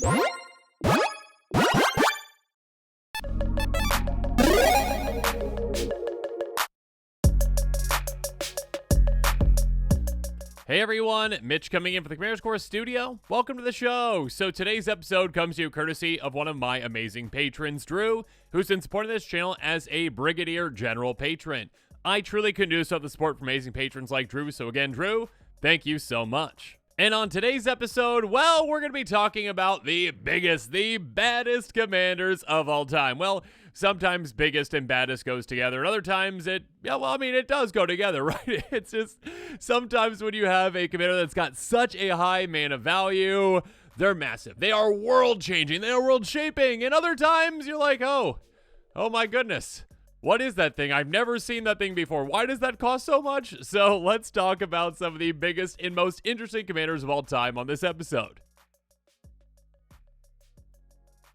Hey everyone, Mitch coming in for the Commander's Course Studio. Welcome to the show. So today's episode comes to you courtesy of one of my amazing patrons, Drew, who's been supporting this channel as a Brigadier General patron. I truly couldn't do this without the support from amazing patrons like Drew, so again, Drew, thank you so much. And on today's episode, well, we're going to be talking about the biggest, the baddest commanders of all time. Well, sometimes biggest and baddest goes together, and other times it does go together, right? It's just sometimes when you have a commander that's got such a high mana value, they're massive. They are world-changing. They are world-shaping. And other times you're like, oh my goodness. What is that thing? I've never seen that thing before. Why does that cost so much? So let's talk about some of the biggest and most interesting commanders of all time on this episode.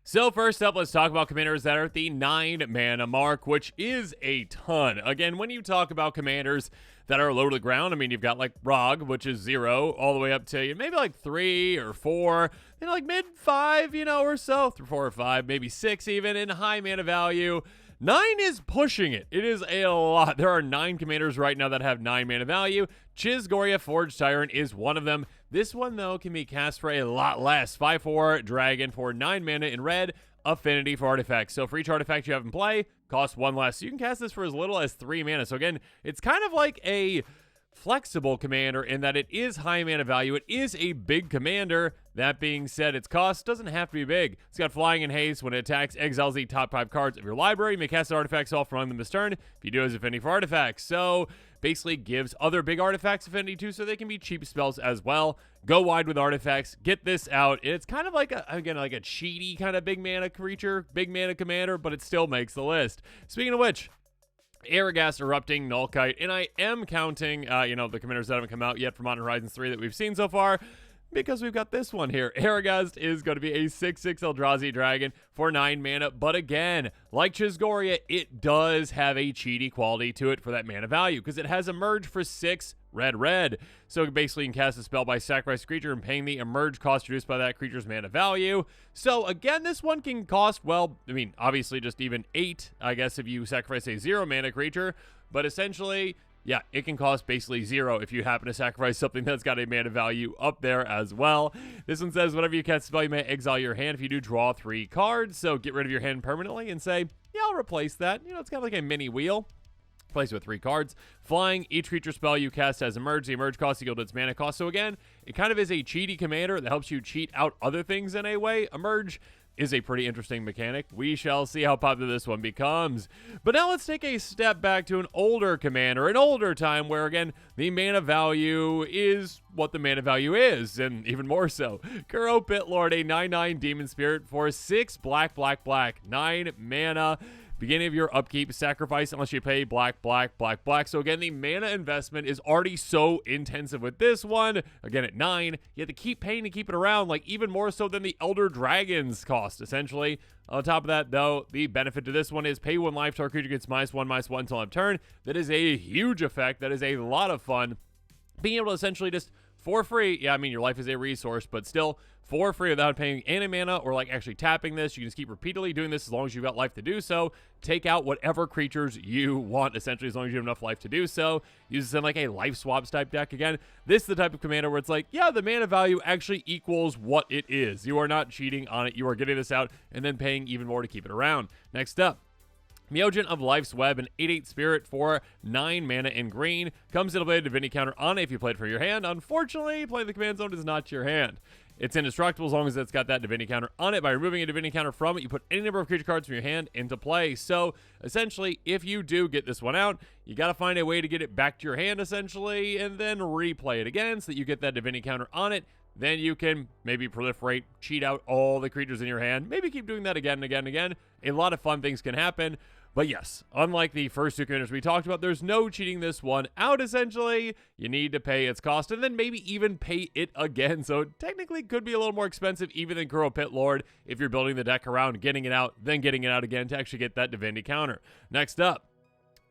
So first up, let's talk about commanders that are at the 9 mana mark, which is a ton. Again, when you talk about commanders that are low to the ground, I mean, you've got like Rog, which is 0, all the way up to maybe like 3 or 4, like mid 5, or so, 4 or 5, maybe 6 even, in high mana value. 9 is pushing it. It is a lot. There are 9 commanders right now that have 9 mana value. Chisgoria Forge Tyrant is one of them. This one, though, can be cast for a lot less. 5/4 Dragon for 9 mana in red, affinity for artifacts. So for each artifact you have in play, costs 1 less. So you can cast this for as little as 3 mana. So again, it's kind of like a flexible commander in that it is high mana value. It is a big commander. That being said, its cost doesn't have to be big. It's got flying and haste. When it attacks, exiles the top 5 cards of your library. You may cast artifacts off from among them this turn. If you do, as affinity for artifacts. So basically gives other big artifacts affinity too, so they can be cheap spells as well. Go wide with artifacts. Get this out. It's kind of like a cheaty kind of big mana creature, big mana commander, but it still makes the list. Speaking of which, Aragast, Erupting, Nullkite, and I am counting, the commanders that haven't come out yet for Modern Horizons 3 that we've seen so far, because we've got this one here. Aragast is going to be a 6/6 Eldrazi dragon for 9 mana, but again, like Chisgoria, it does have a cheaty quality to it for that mana value, because it has Emerge for 6 red. So basically you can cast a spell by sacrifice a creature and paying the Emerge cost reduced by that creature's mana value. So again, this one can cost, obviously just even 8, I guess, if you sacrifice a 0 mana creature, but essentially, yeah, it can cost basically 0 if you happen to sacrifice something that's got a mana value up there as well. This one says, whenever you cast a spell, you may exile your hand. If you do, draw 3 cards. So get rid of your hand permanently and say, yeah, I'll replace that. It's kind of like a mini wheel. Plays with 3 cards. Flying, each creature spell you cast has Emerge. The Emerge cost equal to its mana cost. So again, it kind of is a cheaty commander that helps you cheat out other things in a way. Emerge is a pretty interesting mechanic. We shall see how popular this one becomes. But now let's take a step back to an older commander, an older time where, again, the mana value is what the mana value is, and even more so. Kuro Pitlord, a 9/9 Demon Spirit for 6 black, 9 mana. Beginning of your upkeep, sacrifice unless you pay black. So again, the mana investment is already so intensive with this one. Again, at 9, you have to keep paying to keep it around, like even more so than the Elder Dragon's cost, essentially. On top of that, though, the benefit to this one is pay 1 life till our creature gets -1/-1 until end turn. That is a huge effect. That is a lot of fun. Being able to essentially just for free, your life is a resource, but still for free without paying any mana or like actually tapping this. You can just keep repeatedly doing this as long as you've got life to do so. Take out whatever creatures you want, essentially, as long as you have enough life to do so. Use this in like a life swaps type deck. Again, this is the type of commander where it's like, yeah, the mana value actually equals what it is. You are not cheating on it. You are getting this out and then paying even more to keep it around. Next up, Myojin of Life's Web, an 8/8 spirit for 9 mana in green. Comes into play a divinity counter on it if you play it from your hand. Unfortunately, playing the command zone is not your hand. It's indestructible as long as it's got that divinity counter on it. By removing a divinity counter from it, you put any number of creature cards from your hand into play. So, essentially, if you do get this one out, you got to find a way to get it back to your hand, essentially, and then replay it again so that you get that divinity counter on it. Then you can maybe proliferate, cheat out all the creatures in your hand. Maybe keep doing that again and again and again. A lot of fun things can happen. But yes, unlike the first 2 commanders we talked about, there's no cheating this one out, essentially. You need to pay its cost and then maybe even pay it again. So it technically could be a little more expensive even than Kuro Pitlord if you're building the deck around getting it out, then getting it out again to actually get that divinity counter. Next up,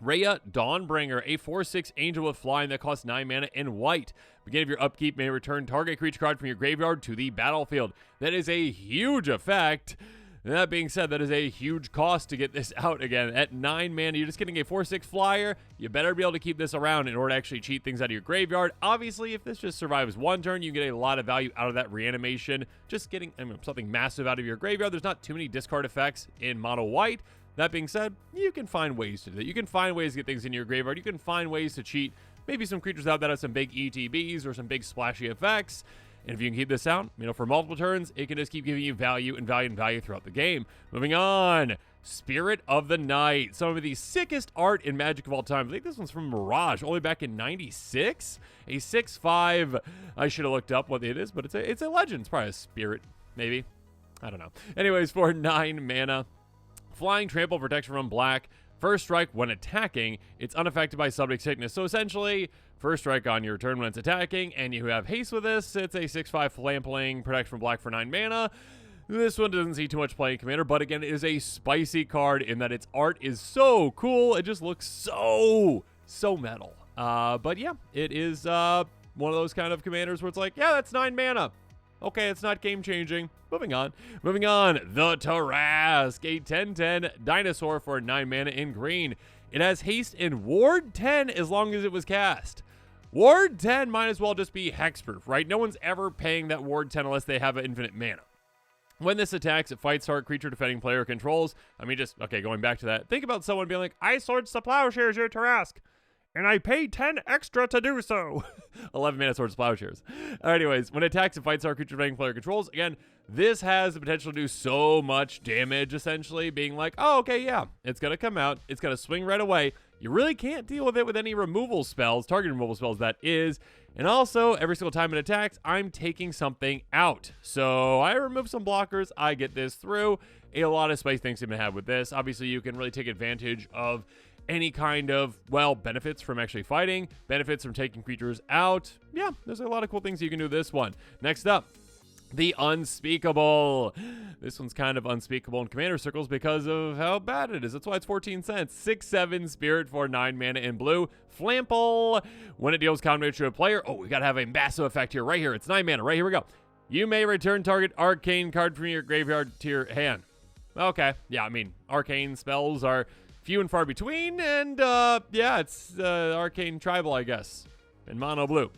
Rhea Dawnbringer, a 4/6 angel with flying that costs 9 mana in white. Beginning of your upkeep may return target creature card from your graveyard to the battlefield. That is a huge effect. That being said, that is a huge cost to get this out again. At 9 mana, you're just getting a 4/6 flyer. You better be able to keep this around in order to actually cheat things out of your graveyard. Obviously, if this just survives one turn, you get a lot of value out of that reanimation. Just getting something massive out of your graveyard. There's not too many discard effects in mono white. That being said, you can find ways to do that. You can find ways to get things in your graveyard. You can find ways to cheat maybe some creatures out that have some big ETBs or some big splashy effects. And if you can keep this out, for multiple turns, it can just keep giving you value and value and value throughout the game. Moving on. Spirit of the Night. Some of the sickest art in Magic of all time. I think this one's from Mirage, only back in 96. A 6/5. I should have looked up what it is, but it's a legend. It's probably a spirit, maybe. I don't know. Anyways, for 9 mana. Flying, trample, protection from black. First strike when attacking, it's unaffected by subject sickness. So essentially, first strike on your turn when it's attacking, and you have haste with this. It's a 6/5 flampling, protection from black for 9 mana. This one doesn't see too much play in Commander, but again, it is a spicy card in that its art is so cool. It just looks so metal. But yeah, it is one of those kind of commanders where it's like, yeah, that's 9 mana. Okay, it's not game-changing. Moving on. The Tarask, a 10/10 dinosaur for 9 mana in green. It has haste in Ward 10 as long as it was cast. Ward 10 might as well just be hexproof, right? No one's ever paying that Ward 10 unless they have an infinite mana. When this attacks, it fights target creature defending player controls. Going back to that. Think about someone being like, I Swords to Plowshares your Tarask, and I paid 10 extra to do so. 11 mana Swords to Plowshares. Anyways, when it attacks, it fights our creature defending player controls. Again, this has the potential to do so much damage, essentially, being like, oh, okay, yeah, it's going to come out. It's going to swing right away. You really can't deal with it with any removal spells, target removal spells, that is. And also, every single time it attacks, I'm taking something out. So I remove some blockers. I get this through. A lot of spice things to have with this. Obviously, you can really take advantage of any kind of, benefits from actually fighting, benefits from taking creatures out. Yeah, there's a lot of cool things you can do with this one. Next up, the Unspeakable. This one's kind of unspeakable in Commander circles because of how bad it is. That's why it's 14 cents. 6/7 Spirit for 9 mana in blue. Flample. When it deals counter to a player, we gotta have a massive effect here. Right here, it's 9 mana. Right here we go. You may return target arcane card from your graveyard to your hand. Okay, yeah, arcane spells are few and far between, and it's arcane tribal, I guess, in mono blue.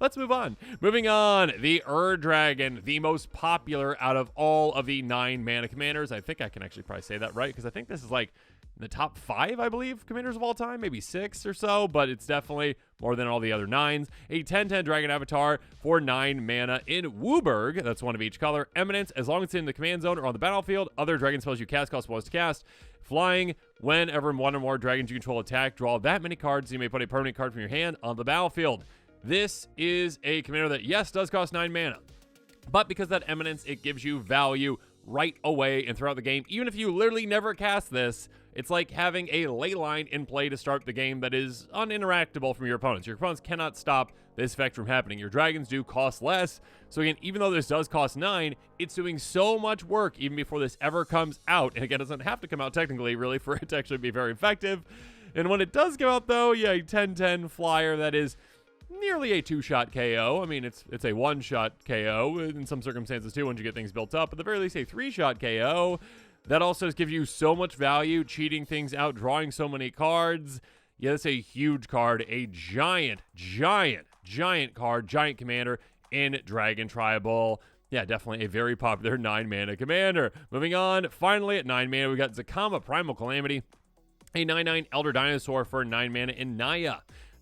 Let's move on. Moving on, the Dragon, the most popular out of all of the 9 mana commanders. I think I can actually probably say that right, because I think this is like in the top 5, I believe, commanders of all time, maybe 6 or so, but it's definitely more than all the other 9s. A 10/10 Dragon Avatar for 9 mana in Wooburg. That's one of each color. Eminence, as long as it's in the command zone or on the battlefield. Other dragon spells you cast cost 1 to cast. Flying, whenever one or more dragons you control attack, draw that many cards. You may put a permanent card from your hand on the battlefield. This is a commander that, yes, does cost 9 mana. But because that Eminence, it gives you value right away and throughout the game. Even if you literally never cast this, it's like having a ley line in play to start the game that is uninteractable from your opponents. Your opponents cannot stop this effect from happening. Your dragons do cost less. So again, even though this does cost 9, it's doing so much work even before this ever comes out. And again, it doesn't have to come out technically, really, for it to actually be very effective. And when it does come out, though, a 10/10 flyer that is nearly a 2-shot KO. It's a 1-shot KO in some circumstances too once you get things built up. At the very least, a 3-shot KO. That also gives you so much value, cheating things out, drawing so many cards. Yeah, that's a huge card. A giant card, giant commander in Dragon Tribal. Yeah, definitely a very popular 9 mana commander. Moving on, finally at 9 mana, we got Zakama Primal Calamity. A 9/9 Elder Dinosaur for 9 mana in Naya.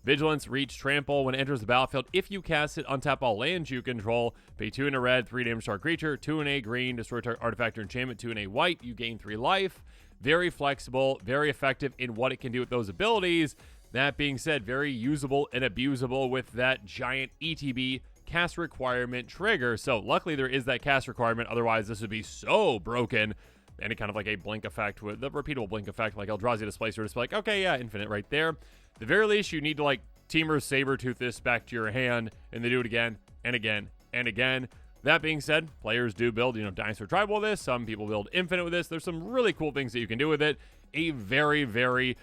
Vigilance, Reach, Trample. When it enters the battlefield, if you cast it, untap all lands you control. Pay 2 in a red, 3 damage to our creature, 2 in a green, destroy artifact or enchantment, 2 in a white, you gain 3 life. Very flexible, very effective in what it can do with those abilities. That being said, very usable and abusable with that giant ETB cast requirement trigger. So luckily there is that cast requirement, otherwise this would be so broken. Any kind of like a blink effect with the repeatable blink effect, like Eldrazi Displacer, just like, okay, yeah, infinite right there. At the very least, you need to like Teamer Sabertooth this back to your hand, and they do it again and again and again. That being said, players do build, Dinosaur Tribal with this. Some people build Infinite with this. There's some really cool things that you can do with it. A very, very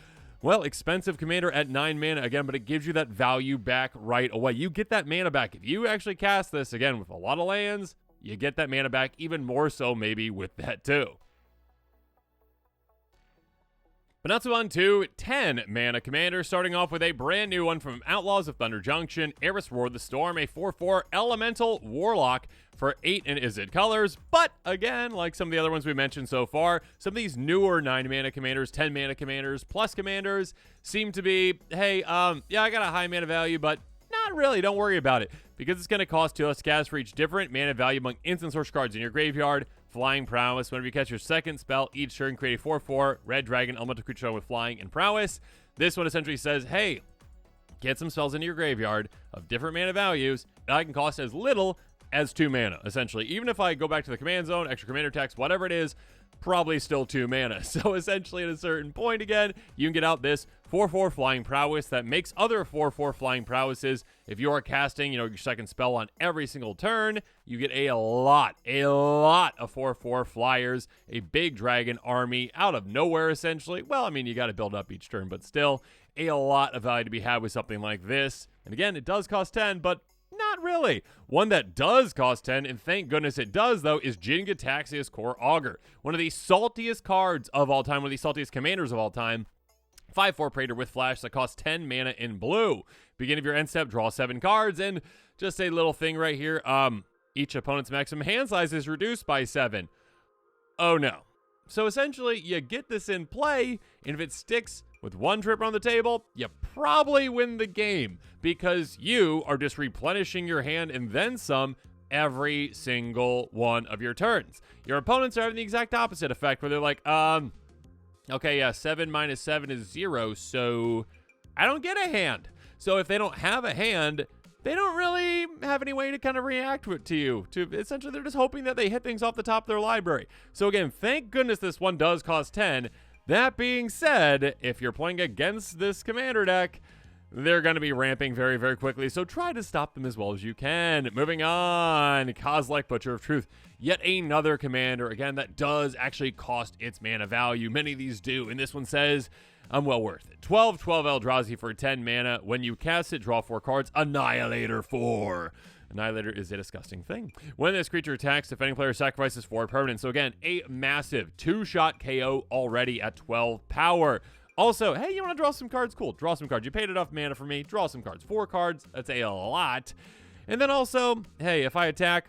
Well, expensive commander at 9 mana again, but it gives you that value back right away. You get that mana back. If you actually cast this, again, with a lot of lands, you get that mana back even more so maybe with that too. But not so on to 10 mana commander, starting off with a brand new one from Outlaws of Thunder Junction, Eris Roar the Storm, a 4/4 elemental warlock for 8 in Izzet colors. But again, like some of the other ones we mentioned so far, some of these newer 9 mana commanders, 10 mana commanders, plus commanders seem to be, hey, yeah, I got a high mana value, but not really, don't worry about it, because it's going to cost 2 less gas for each different mana value among instant source cards in your graveyard. Flying Prowess. Whenever you catch your second spell each turn, create a 4/4 red dragon elemental creature with flying and prowess. This one essentially says, hey, get some spells into your graveyard of different mana values that I can cost as little as 2 mana, essentially. Even if I go back to the command zone, extra commander text, whatever it is, probably still 2 mana. So essentially at a certain point again, you can get out this 4/4 flying prowess that makes other 4/4 flying prowesses. If you are casting, your second spell on every single turn, you get a lot of 4/4 flyers, a big dragon army out of nowhere essentially. Well, I mean, you got to build up each turn, but still a lot of value to be had with something like this. And again, it does cost 10, but not really. One that does cost 10, and thank goodness it does, though, is Jin-Gitaxias Core Augur. One of the saltiest cards of all time, one of the saltiest commanders of all time. 5/4 Praetor with Flash that costs 10 mana in blue. Beginning of your end step, draw 7 cards, and just a little thing right here. Each opponent's maximum hand size is reduced by 7. Oh no. So essentially, you get this in play, and if it sticks with 1 trip on the table, you probably win the game, because you are just replenishing your hand and then some every single one of your turns. Your opponents are having the exact opposite effect, where they're like, okay, yeah, 7 minus 7 is 0, so I don't get a hand. So if they don't have a hand, they don't really have any way to kind of react to you. Essentially, they're just hoping that they hit things off the top of their library. So again, thank goodness this one does cost 10. That being said, if you're playing against this commander deck, they're going to be ramping very, very quickly, so try to stop them as well as you can. Moving on, Kozilek, Butcher of Truth. Yet another commander, again, that does actually cost its mana value. Many of these do, and this one says, I'm well worth it. 12/12 Eldrazi for 10 mana. When you cast it, draw 4 cards. Annihilator 4. Annihilator is a disgusting thing. When this creature attacks, defending player sacrifices 4 permanents. So again, a massive 2-shot KO already at 12 power. Also, hey, you want to draw some cards? Cool, draw some cards. You paid enough mana for me. Draw some cards. 4 cards, that's a lot. And then also, hey, if I attack,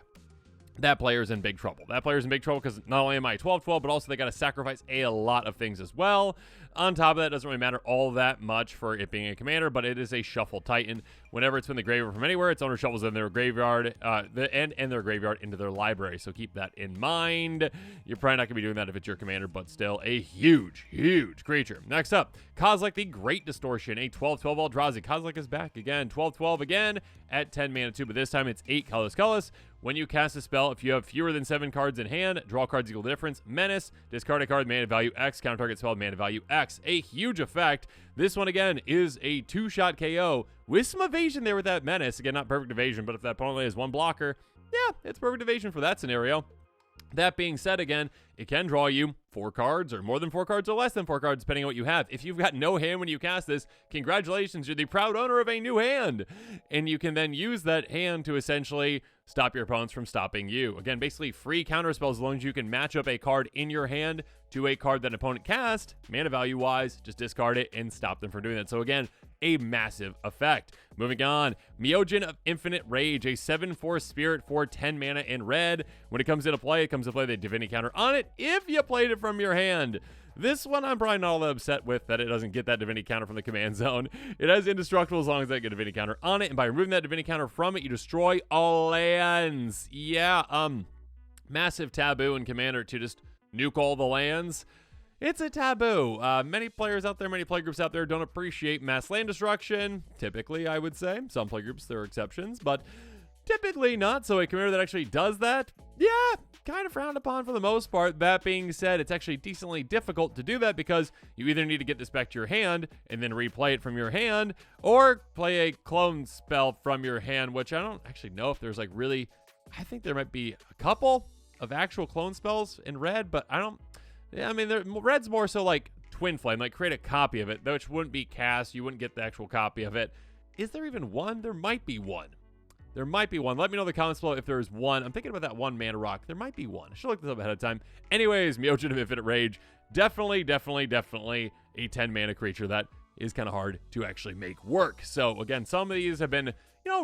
that player's in big trouble. That player's in big trouble because not only am I 12/12, but also they got to sacrifice a lot of things as well. On top of that, it doesn't really matter all that much for it being a commander, but it is a shuffle titan. Whenever it's in the graveyard from anywhere, its owner shuffles in their graveyard, and their graveyard into their library. So keep that in mind. You're probably not going to be doing that if it's your commander, but still a huge, huge creature. Next up, Kozilek the Great Distortion, a 12/12 Eldrazi. Kozilek is back again, 12/12 again at 10 mana too, but this time it's 8 colorless. When you cast a spell, if you have fewer than 7 cards in hand, draw cards equal difference, menace, discard a card, mana value X, counter target spell, mana value X. A huge effect. This one, again, is a 2-shot KO with some evasion there with that menace. Again, not perfect evasion, but if that opponent only has 1 blocker, yeah, it's perfect evasion for that scenario. That being said, again, it can draw you 4 cards or more than 4 cards or less than 4 cards, depending on what you have. If you've got no hand when you cast this, congratulations, you're the proud owner of a new hand. And you can then use that hand to essentially stop your opponents from stopping you. Again, basically free counter spells as long as you can match up a card in your hand to a card that an opponent cast, mana value wise, just discard it and stop them from doing that. So again, a massive effect. Moving on, Myojin of Infinite Rage, a 7/4 spirit for 10 mana in red. When it comes into play, it comes to play the divinity counter on it if you played it from your hand. This one I'm probably not all that upset with that it doesn't get that divinity counter from the command zone. It has indestructible as long as I get a divinity counter on it, and by removing that divinity counter from it, you destroy all lands. Yeah, massive taboo in Commander to just nuke all the lands. It's a taboo. Many players out there, many playgroups out there don't appreciate mass land destruction. Typically, I would say. Some playgroups, there are exceptions, but typically not. So a commander that actually does that, yeah, kind of frowned upon for the most part. That being said, it's actually decently difficult to do that because you either need to get this back to your hand and then replay it from your hand, or play a clone spell from your hand, which I don't actually know if there's like really, I think there might be a couple of actual clone spells in red, but I don't, yeah, I mean, red's more so like Twin Flame, like create a copy of it, which wouldn't be cast. You wouldn't get the actual copy of it. Is there even one? There might be one. There might be one. Let me know in the comments below if there's one. I'm thinking about that one mana rock. There might be one. I should look this up ahead of time. Anyways, Myojin of Infinite Rage. Definitely a 10 mana creature that is kind of hard to actually make work. So again, some of these have been,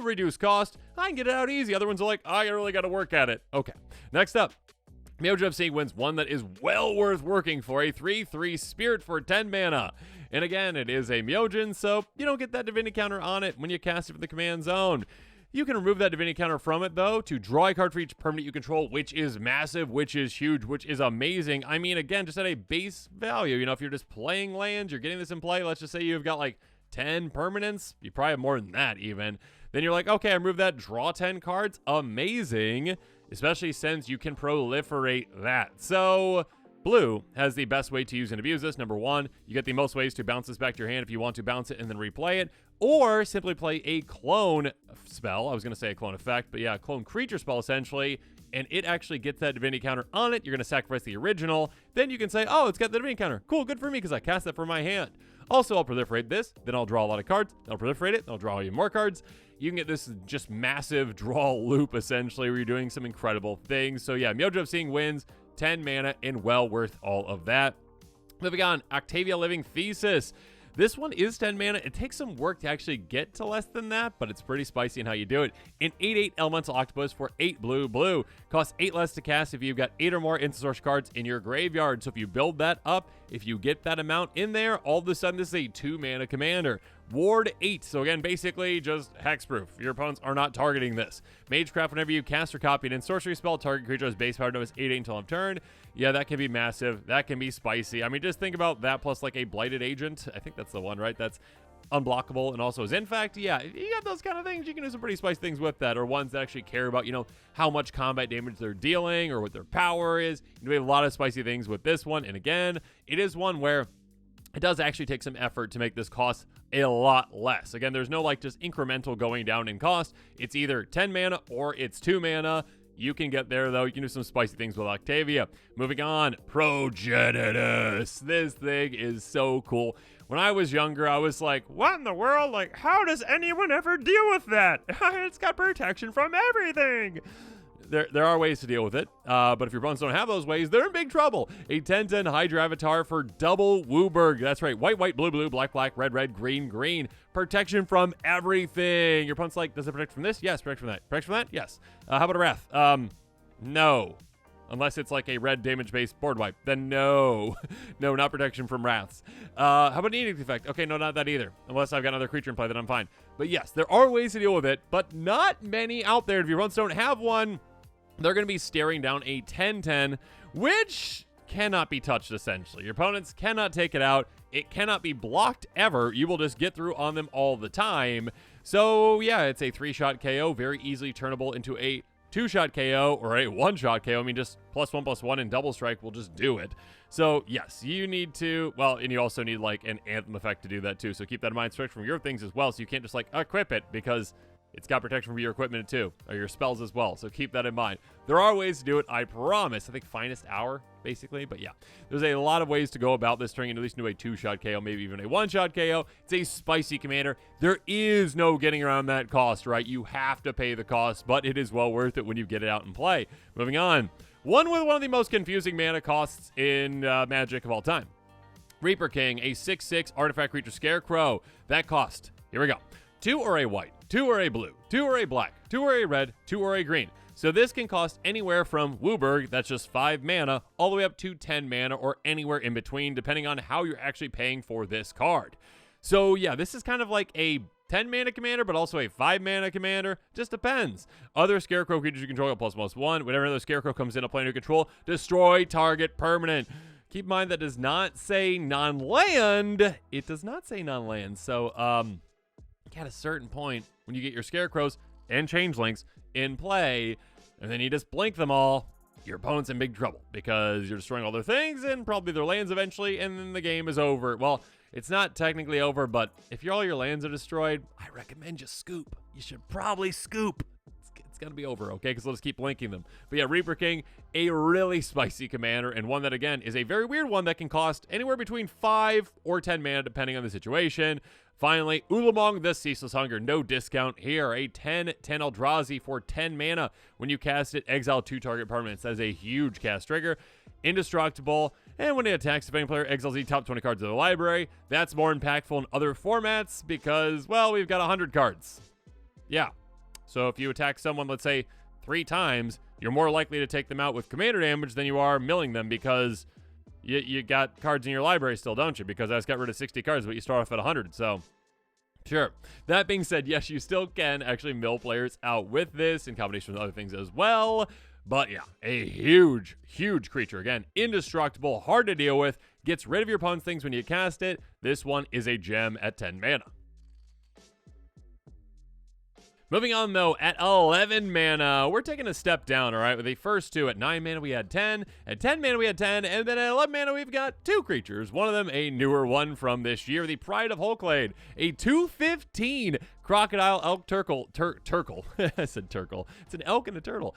reduced cost. I can get it out easy. Other ones are like, I really got to work at it. Okay. Next up, Myojin of Sequence, one that is well worth working for, a 3/3 Spirit for 10 mana. And again, it is a Myojin, so you don't get that divinity counter on it when you cast it from the command zone. You can remove that divinity counter from it, though, to draw a card for each permanent you control, which is massive, which is huge, which is amazing. I mean, again, just at a base value, if you're just playing lands, you're getting this in play, let's just say you've got like 10 permanents, you probably have more than that even. Then you're like, okay, I remove that, draw 10 cards, amazing, especially since you can proliferate that. So blue has the best way to use and abuse this. Number one, you get the most ways to bounce this back to your hand if you want to bounce it and then replay it, or simply play a clone spell. I was going to say a clone effect, but yeah, clone creature spell essentially, and it actually gets that divinity counter on it. You're going to sacrifice the original. Then you can say, oh, it's got the divinity counter. Cool, good for me because I cast that from my hand. Also, I'll proliferate this, then I'll draw a lot of cards. I'll proliferate it, then I'll draw even more cards. You can get this just massive draw loop essentially where you're doing some incredible things. So yeah, Myojin of Seeing wins, 10 mana, and well worth all of that. Moving on, Octavia Living Thesis. This one is 10 mana. It takes some work to actually get to less than that, but it's pretty spicy in how you do it. An 8/8 Elemental Octopus for 8 blue. Costs 8 less to cast if you've got 8 or more instant source cards in your graveyard. So if you build that up, if you get that amount in there, all of a sudden this is a 2 mana commander. Ward 8. So again, basically just hexproof. Your opponents are not targeting this. Magecraft, whenever you cast or copy an sorcery spell, target creature has base power known as 8/8 until end of turn. Yeah, that can be massive. That can be spicy. I mean, just think about that plus like a Blighted Agent. I think that's the one, right? That's unblockable and also is in fact, yeah, if you got those kind of things, you can do some pretty spicy things with that, or ones that actually care about, how much combat damage they're dealing or what their power is. You do a lot of spicy things with this one. And again, it is one where it does actually take some effort to make this cost a lot less. Again, there's no like just incremental going down in cost. It's either 10 mana or it's 2 mana. You can get there, though. You can do some spicy things with Octavia. Moving on, Progenitus. This thing is so cool. When I was younger, I was like, what in the world? Like, how does anyone ever deal with that? It's got protection from everything. There are ways to deal with it, but if your opponents don't have those ways, they're in big trouble. A 10/10 Hydra Avatar for double Wooburg. That's right, white, blue, black, red, green. Protection from everything. Your opponent's like, does it protect from this? Yes. Protect from that? Protect from that? Yes. How about a Wrath? No. Unless it's like a red damage-based board wipe. Then no. No, not protection from Wraths. How about an Edict effect? Okay, no, not that either. Unless I've got another creature in play, then I'm fine. But yes, there are ways to deal with it, but not many out there. If your opponents don't have one, they're going to be staring down a 10/10, which cannot be touched, essentially. Your opponents cannot take it out. It cannot be blocked ever. You will just get through on them all the time. So, yeah, it's a 3-shot KO, very easily turnable into a 2-shot KO or a 1-shot KO. I mean, just +1/+1 and double strike will just do it. So, yes, you need to, well, and you also need, like, an Anthem effect to do that, too. So keep that in mind, switch from your things as well, so you can't just, like, equip it, because it's got protection from your equipment too, or your spells as well. So keep that in mind. There are ways to do it, I promise. I think finest hour, basically. But yeah, there's a lot of ways to go about this, turning at least into a 2-shot KO, maybe even a 1-shot KO. It's a spicy commander. There is no getting around that cost, right? You have to pay the cost, but it is well worth it when you get it out and play. Moving on. One with one of the most confusing mana costs in Magic of all time. Reaper King, a 6/6 artifact creature scarecrow. That cost, here we go. 2 or a white, 2 or a blue, 2 or a black, 2 or a red, 2 or a green. So this can cost anywhere from Wooburg, that's just 5 mana, all the way up to 10 mana or anywhere in between, depending on how you're actually paying for this card. So yeah, this is kind of like a 10 mana commander, but also a 5 mana commander. Just depends. Other scarecrow creatures you control get ++1. Whenever another scarecrow comes in a planar control, destroy target permanent. Keep in mind that does not say non-land. It does not say non-land. So, at a certain point, when you get your scarecrows and changelings in play, and then you just blink them all, your opponent's in big trouble because you're destroying all their things and probably their lands eventually, and then the game is over. Well, it's not technically over, but if all your lands are destroyed, I recommend you scoop. You should probably scoop. It's going to be over, okay? Because we'll just keep linking them. But yeah, Reaper King, a really spicy commander, and one that, again, is a very weird one that can cost anywhere between 5 or 10 mana, depending on the situation. Finally, Ulamog, the Ceaseless Hunger, no discount here. A 10/10 Eldrazi for 10 mana. When you cast it, exile 2 target permanents. That is a huge cast trigger. Indestructible, and when it attacks, if any player exiles the top 20 cards of the library, that's more impactful in other formats because, well, we've got 100 cards. Yeah. So if you attack someone, let's say, 3 times, you're more likely to take them out with commander damage than you are milling them because you got cards in your library still, don't you? Because I just got rid of 60 cards, but you start off at 100, so sure. That being said, yes, you still can actually mill players out with this in combination with other things as well. But yeah, a huge, huge creature. Again, indestructible, hard to deal with, gets rid of your opponent's things when you cast it. This one is a gem at 10 mana. Moving on, though, at 11 mana, we're taking a step down, all right? With the first 2 at 9 mana, we had 10. At 10 mana, we had 10. And then at 11 mana, we've got 2 creatures. One of them, a newer one from this year, the Pride of Hulklade. A 2/15 Crocodile Elk Turkle. I said Turkle. It's an elk and a turtle.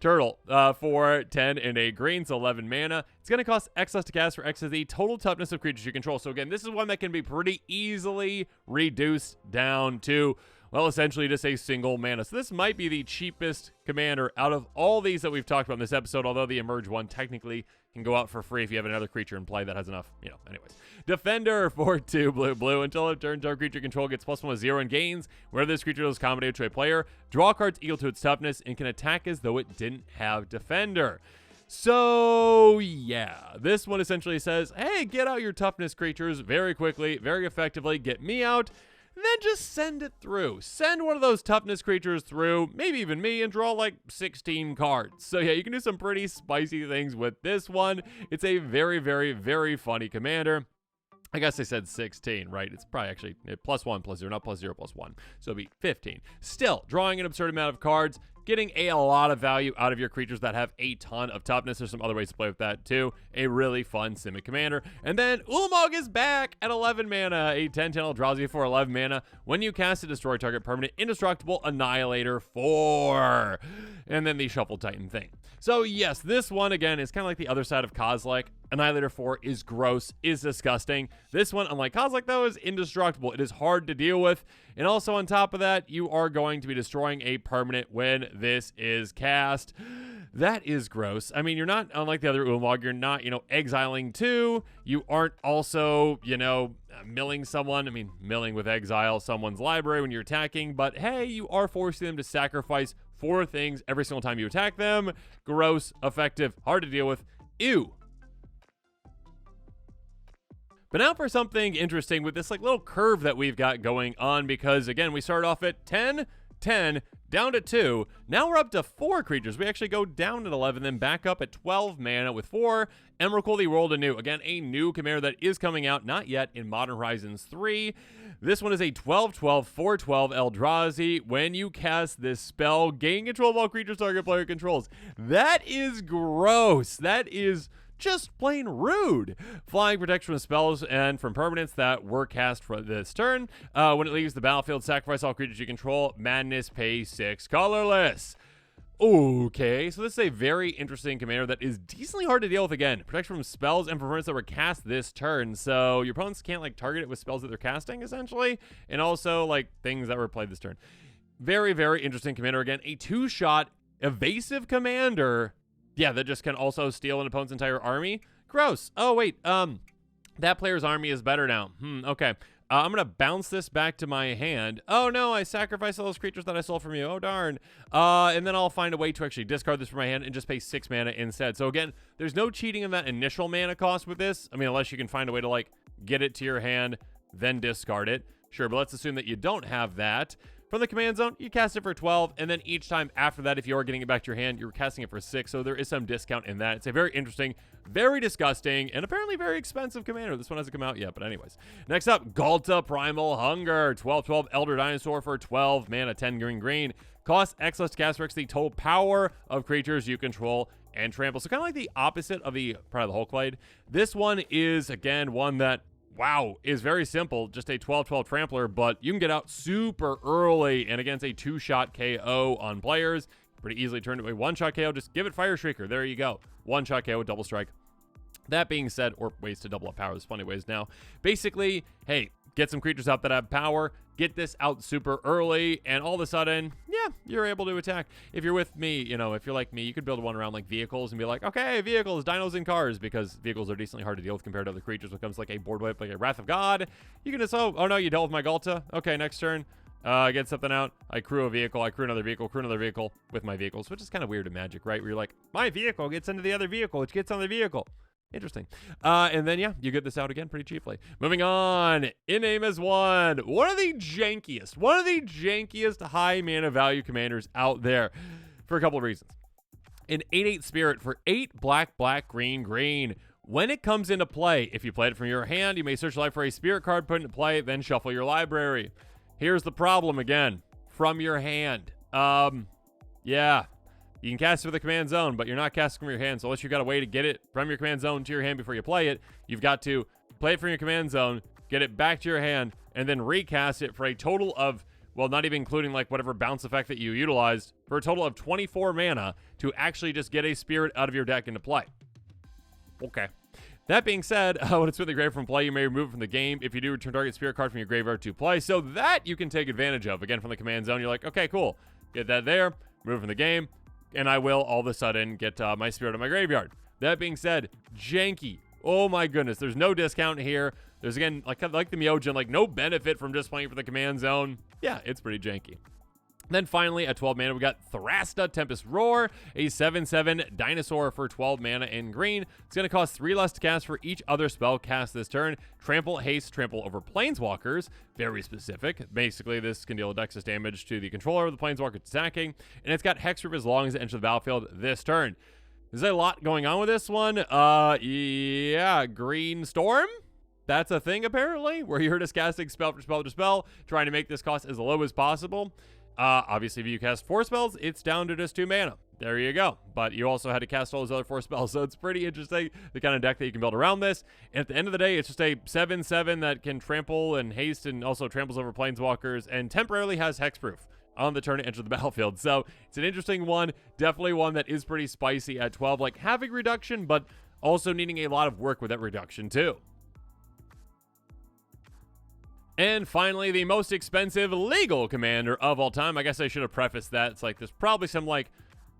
Turtle for 10 and a green, so 11 mana. It's going to cost X less to cast for X is the total toughness of creatures you control. So again, this is one that can be pretty easily reduced down to, well, essentially just a single mana. So this might be the cheapest commander out of all these that we've talked about in this episode, although the Emerge one technically can go out for free if you have another creature in play that has enough, anyways. Defender for 2 blue. Until it turns, our creature control gets +1/+0 and gains. Whenever this creature is combinated to a player, draw cards equal to its toughness and can attack as though it didn't have Defender. So, yeah, this one essentially says, hey, get out your toughness creatures very quickly, very effectively, get me out, then just send it through. Send one of those toughness creatures through, maybe even me, and draw like 16 cards. So yeah, you can do some pretty spicy things with this one. It's a very, very, very funny commander. I guess I said 16, right? It's probably actually +1/+0, not +0/+1. So it'd be 15. Still, drawing an absurd amount of cards, getting a lot of value out of your creatures that have a ton of toughness. There's some other ways to play with that too. A really fun Simic commander. And then Ulamog is back at 11 mana. A 10/10 Eldrazi for 11 mana. When you cast a destroy target permanent, indestructible Annihilator 4. And then the Shuffle Titan thing. So yes, this one again is kind of like the other side of Kozilek. Annihilator 4 is gross, is disgusting. This one, unlike Kozilek though, is indestructible. It is hard to deal with. And also on top of that, you are going to be destroying a permanent when this is cast. That is gross. I mean, you're not, unlike the other Ulamog, you're not, exiling 2. You aren't also, milling someone. I mean, milling with exile someone's library when you're attacking. But hey, you are forcing them to sacrifice 4 things every single time you attack them. Gross, effective, hard to deal with. Ew. But now for something interesting with this little curve that we've got going on, because again, we start off at 10, 10, down to 2. Now we're up to 4 creatures. We actually go down at 11, then back up at 12 mana with 4. Emrakul the World Anew. Again, a new commander that is coming out, not yet, in Modern Horizons 3. This one is a 12/12, 4/12 Eldrazi. When you cast this spell, gain control of all creatures target player controls. That is gross. That is just plain rude. Flying protects from spells and from permanents that were cast for this turn. When it leaves the battlefield, sacrifice all creatures you control. Madness, pay 6, colorless. Okay, so this is a very interesting commander that is decently hard to deal with again. Protect from spells and from permanents that were cast this turn. So your opponents can't target it with spells that they're casting, essentially. And also things that were played this turn. Very, very interesting commander. Again, a 2-shot evasive commander. Yeah, that just can also steal an opponent's entire army. Gross. Oh, wait. That player's army is better now. Okay. I'm going to bounce this back to my hand. Oh, no, I sacrificed all those creatures that I stole from you. Oh, darn. And then I'll find a way to actually discard this from my hand and just pay 6 mana instead. So, again, there's no cheating in that initial mana cost with this. I mean, unless you can find a way to, get it to your hand, then discard it. Sure, but let's assume that you don't have that. From the command zone, you cast it for 12, and then each time after that, if you are getting it back to your hand, you're casting it for 6, so there is some discount in that. It's a very interesting, very disgusting, and apparently very expensive commander. This one hasn't come out yet, but anyways. Next up, Galta Primal Hunger, 12/12 Elder Dinosaur for 12 mana, 10 green. Cost X less to cast for X, the total power of creatures you control and trample. So kind of like the opposite of the Pride of the Hulklade. This one is, again, one that wow, is very simple. Just a 12-12 trampler, but you can get out super early and against a 2-shot KO on players. Pretty easily turn to a 1-shot KO. Just give it Fire Shrieker. There you go. 1-shot KO with double strike. That being said, or ways to double up power. There's plenty of ways now. Basically, hey, get some creatures out that have power. Get this out super early, and all of a sudden, yeah, you're able to attack. If you're with me, you know, if you're like me, you could build one around like vehicles and be like, okay, vehicles, dinos, and cars, because vehicles are decently hard to deal with compared to other creatures. When it comes to like a board wipe, like a Wrath of God, you can just, oh no, you dealt with my Galta. Okay, next turn. Get something out. I crew a vehicle. I crew another vehicle with my vehicles, which is kind of weird in Magic, right? Where you're like, my vehicle gets into the other vehicle, which gets on the vehicle. Interesting. And then, yeah, you get this out again pretty cheaply. Moving on. In name as one. One of the jankiest high mana value commanders out there for a couple of reasons. An 8/8 Spirit for 8 black, green. When it comes into play, if you play it from your hand, you may search life for a spirit card, put it into play, then shuffle your library. Here's the problem again. From your hand. Yeah. You can cast it with the command zone, but you're not casting from your hand. So unless you've got a way to get it from your command zone to your hand before you play it, you've got to play it from your command zone, get it back to your hand, and then recast it for a total of, well, not even including like whatever bounce effect that you utilized, for a total of 24 mana to actually just get a spirit out of your deck into play. Okay. That being said, when it's with the grave from play, you may remove it from the game. If you do, return target spirit card from your graveyard to play. So that you can take advantage of. Again, from the command zone, you're like, okay, cool. Get that there, move from the game, and I will all of a sudden get my spirit out of my graveyard. That being said, janky. Oh my goodness, there's no discount here. There's, again, like the Myojin, like no benefit from just playing for the command zone. Yeah, it's pretty janky. Then finally, at 12 mana, we got Thrasta Tempest Roar, a 7/7 dinosaur for 12 mana in green. It's going to cost 3 less to cast for each other spell cast this turn. Trample, haste, trample over planeswalkers. Very specific. Basically, this can deal Dexus damage to the controller of the planeswalker it's attacking. And it's got Hexproof as long as it enters the battlefield this turn. There's a lot going on with this one. Yeah, Green Storm? That's a thing, apparently, where you're just casting spell for spell to spell, trying to make this cost as low as possible. Obviously, if you cast 4 spells, it's down to just 2 mana. There you go. But you also had to cast all those other 4 spells, so it's pretty interesting, the kind of deck that you can build around this. And at the end of the day, it's just a 7/7 that can trample and haste and also tramples over planeswalkers and temporarily has hexproof on the turn to enter the battlefield. So it's an interesting one. Definitely one that is pretty spicy at 12, like having reduction, but also needing a lot of work with that reduction too. And finally, the most expensive legal commander of all time. I guess I should have prefaced that. It's like there's probably some, like,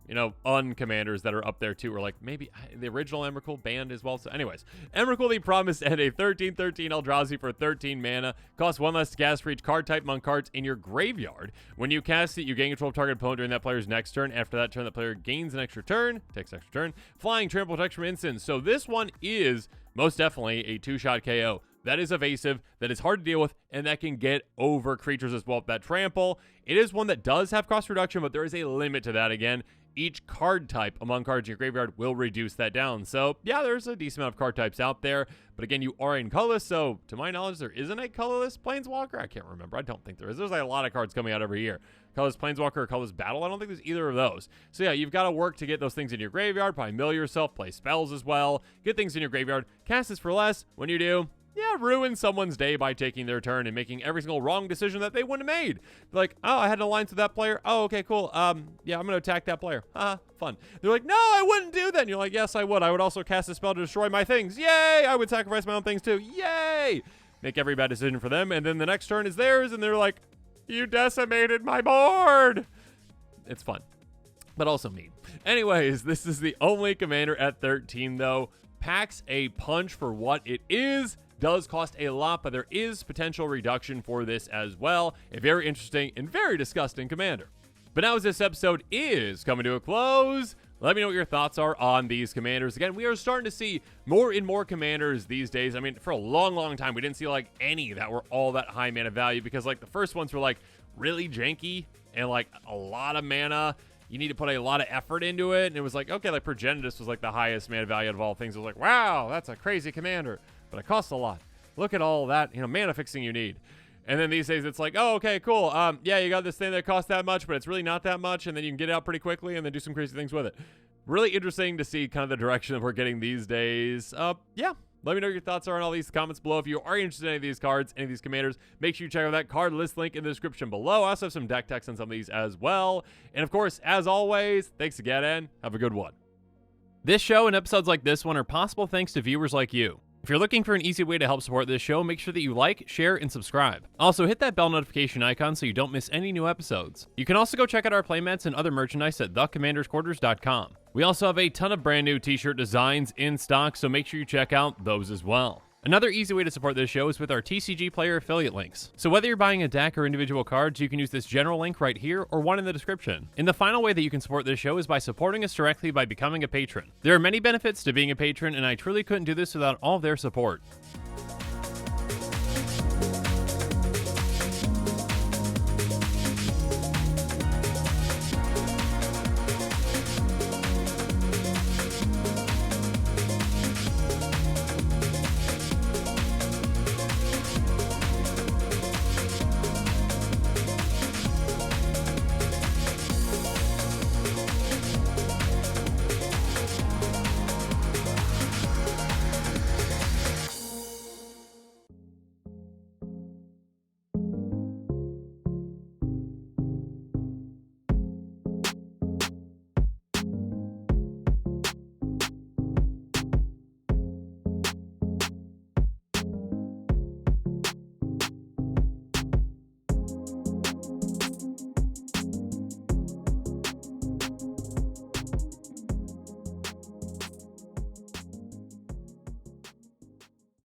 you know, uncommanders that are up there too, or like maybe the original Emrakul banned as well. So anyways, Emrakul the Promised End, a 13/13 Eldrazi for 13 mana. Costs 1 less to cast for each card type among cards in your graveyard. When you cast it, you gain control of target opponent during that player's next turn. After that turn, the player gains an extra turn, takes an extra turn. Flying, trample, protection from instants. So this one is most definitely a 2-shot KO. That is evasive, that is hard to deal with, and that can get over creatures as well. That trample, it is one that does have cost reduction, but there is a limit to that again. Each card type among cards in your graveyard will reduce that down. So, yeah, there's a decent amount of card types out there. But again, you are in colorless, so to my knowledge, there isn't a colorless Planeswalker. I can't remember. I don't think there is. There's like a lot of cards coming out every year. Colorless Planeswalker or Colorless Battle, I don't think there's either of those. So, yeah, you've got to work to get those things in your graveyard. Probably mill yourself, play spells as well. Get things in your graveyard. Cast this for less. When you do, yeah, ruin someone's day by taking their turn and making every single wrong decision that they wouldn't have made. They're like, oh, I had an alliance with that player. Oh, okay, cool. Yeah, I'm going to attack that player. Haha, fun. They're like, no, I wouldn't do that. And you're like, yes, I would. I would also cast a spell to destroy my things. Yay! I would sacrifice my own things too. Yay! Make every bad decision for them. And then the next turn is theirs. And they're like, you decimated my board. It's fun, but also mean. Anyways, this is the only commander at 13, though. Packs a punch for what it is. Does cost a lot, but there is potential reduction for this as well. A very interesting and very disgusting commander. But now as this episode is coming to a close, let me know what your thoughts are on these commanders. Again, we are starting to see more and more commanders these days. I mean, for a long, long time, we didn't see like any that were all that high mana value, because like the first ones were like really janky and like a lot of mana. You need to put a lot of effort into it. And it was like, okay, like Progenitus was like the highest mana value out of all things. It was like, wow, that's a crazy commander. But it costs a lot. Look at all that, mana fixing you need. And then these days it's like, oh, okay, cool. Yeah, you got this thing that costs that much, but it's really not that much. And then you can get it out pretty quickly and then do some crazy things with it. Really interesting to see kind of the direction that we're getting these days. Yeah, Let me know your thoughts are on all these comments below. If you are interested in any of these cards, any of these commanders, make sure you check out that card list link in the description below. I also have some deck techs on some of these as well. And of course, as always, thanks again and have a good one. This show and episodes like this one are possible thanks to viewers like you. If you're looking for an easy way to help support this show, make sure that you like, share, and subscribe. Also, hit that bell notification icon so you don't miss any new episodes. You can also go check out our playmats and other merchandise at thecommandersquarters.com. We also have a ton of brand new t-shirt designs in stock, so make sure you check out those as well. Another easy way to support this show is with our TCG Player affiliate links. So whether you're buying a deck or individual cards, you can use this general link right here or one in the description. And the final way that you can support this show is by supporting us directly by becoming a patron. There are many benefits to being a patron, and I truly couldn't do this without all of their support.